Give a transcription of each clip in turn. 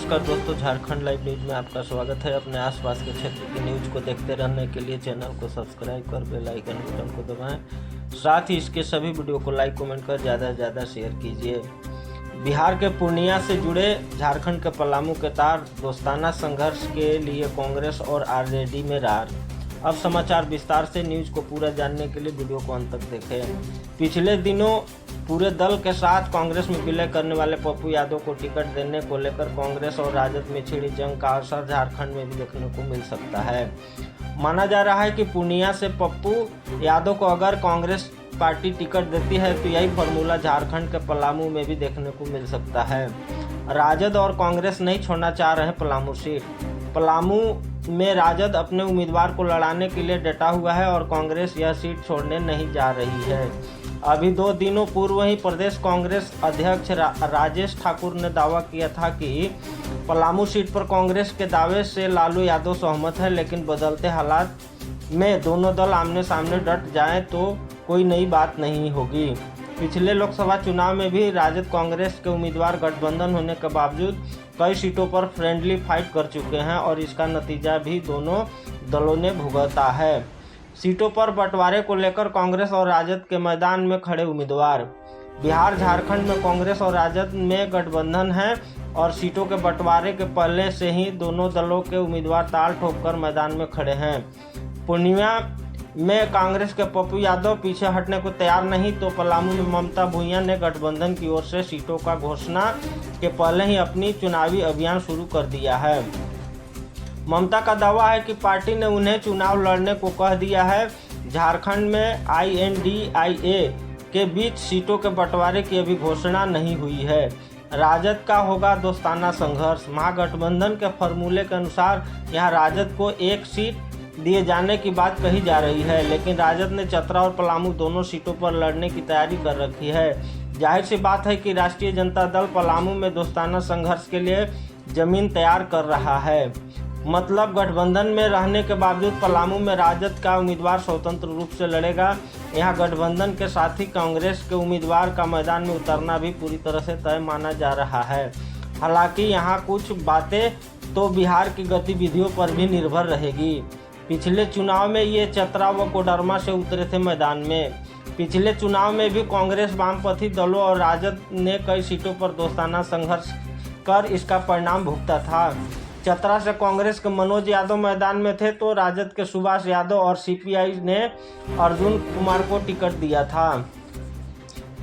नमस्कार दोस्तों, Jharkhand live news में आपका स्वागत है। अपने आसपास के क्षेत्र की न्यूज को देखते रहने के लिए चैनल को सब्सक्राइब कर बेल आइकन बटन को दबाएं। साथ ही इसके सभी वीडियो को लाइक कमेंट कर ज़्यादा से ज़्यादा शेयर कीजिए। बिहार के पूर्णिया से जुड़े झारखंड के पलामू के तार दोस्ताना संघर्ष के लिए कांग्रेस और आरजेडी में रार। अब समाचार विस्तार से। न्यूज को पूरा जानने के लिए वीडियो को अंत तक देखें। पिछले दिनों पूरे दल के साथ कांग्रेस में विलय करने वाले पप्पू यादव को टिकट देने को लेकर कांग्रेस और राजद में छिड़ी जंग का असर झारखंड में भी देखने को मिल सकता है। माना जा रहा है कि पूर्णिया से पप्पू यादव को अगर कांग्रेस पार्टी टिकट देती है तो यही फॉर्मूला झारखंड के पलामू में भी देखने को मिल सकता है। राजद और कांग्रेस नहीं छोड़ना चाह रहे पलामू सीट। पलामू में राजद अपने उम्मीदवार को लड़ाने के लिए डटा हुआ है और कांग्रेस यह सीट छोड़ने नहीं जा रही है। अभी 2 दिनों पूर्व ही प्रदेश कांग्रेस अध्यक्ष राजेश ठाकुर ने दावा किया था कि पलामू सीट पर कांग्रेस के दावे से लालू यादव सहमत है, लेकिन बदलते हालात में दोनों दल आमने सामने डट जाएं तो कोई नई बात नहीं होगी। पिछले लोकसभा चुनाव में भी राजद कांग्रेस के उम्मीदवार गठबंधन होने के बावजूद कई सीटों पर फ्रेंडली फाइट कर चुके हैं और इसका नतीजा भी दोनों दलों ने भुगता है। सीटों पर बंटवारे को लेकर कांग्रेस और राजद के मैदान में खड़े उम्मीदवार। बिहार झारखंड में कांग्रेस और राजद में गठबंधन है और सीटों के बंटवारे के पहले से ही दोनों दलों के उम्मीदवार ताल ठोककर मैदान में खड़े हैं। पूर्णिया में कांग्रेस के पप्पू यादव पीछे हटने को तैयार नहीं तो पलामू में ममता भूइयां ने गठबंधन की ओर से सीटों का घोषणा के पहले ही अपनी चुनावी अभियान शुरू कर दिया है। ममता का दावा है कि पार्टी ने उन्हें चुनाव लड़ने को कह दिया है। झारखंड में INDIA के बीच सीटों के बंटवारे की अभी घोषणा नहीं हुई है। राजद का होगा दोस्ताना संघर्ष। महागठबंधन के फॉर्मूले के अनुसार यहां राजद को 1 सीट दिए जाने की बात कही जा रही है, लेकिन राजद ने चतरा और पलामू दोनों सीटों पर लड़ने की तैयारी कर रखी है। जाहिर सी बात है कि राष्ट्रीय जनता दल पलामू में दोस्ताना संघर्ष के लिए जमीन तैयार कर रहा है। मतलब गठबंधन में रहने के बावजूद पलामू में राजद का उम्मीदवार स्वतंत्र रूप से लड़ेगा। यहाँ गठबंधन के साथ ही कांग्रेस के उम्मीदवार का मैदान में उतरना भी पूरी तरह से तय माना जा रहा है। हालांकि यहाँ कुछ बातें तो बिहार की गतिविधियों पर भी निर्भर रहेगी। पिछले चुनाव में ये चतरा व कोडरमा से उतरे थे मैदान में। पिछले चुनाव में भी कांग्रेस, वामपंथी दलों और राजद ने कई सीटों पर दोस्ताना संघर्ष कर इसका परिणाम भुगता था। चतरा से कांग्रेस के मनोज यादव मैदान में थे तो राजद के सुभाष यादव और CPI ने अर्जुन कुमार को टिकट दिया था।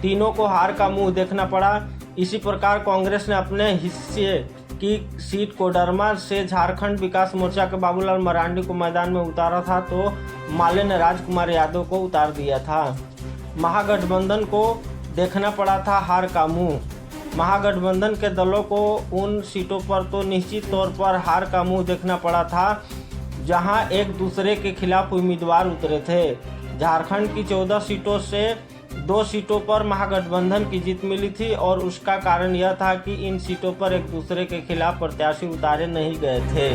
तीनों को हार का मुंह देखना पड़ा। इसी प्रकार कांग्रेस ने अपने हिस्से की सीट कोडरमा से झारखंड विकास मोर्चा के बाबूलाल मरांडी को मैदान में उतारा था तो माले ने राजकुमार यादव को उतार दिया था। महागठबंधन को देखना पड़ा था हार का मुंह। महागठबंधन के दलों को उन सीटों पर तो निश्चित तौर पर हार का मुंह देखना पड़ा था जहां एक दूसरे के खिलाफ उम्मीदवार उतरे थे। झारखंड की 14 सीटों से 2 सीटों पर महागठबंधन की जीत मिली थी और उसका कारण यह था कि इन सीटों पर एक दूसरे के खिलाफ प्रत्याशी उतारे नहीं गए थे।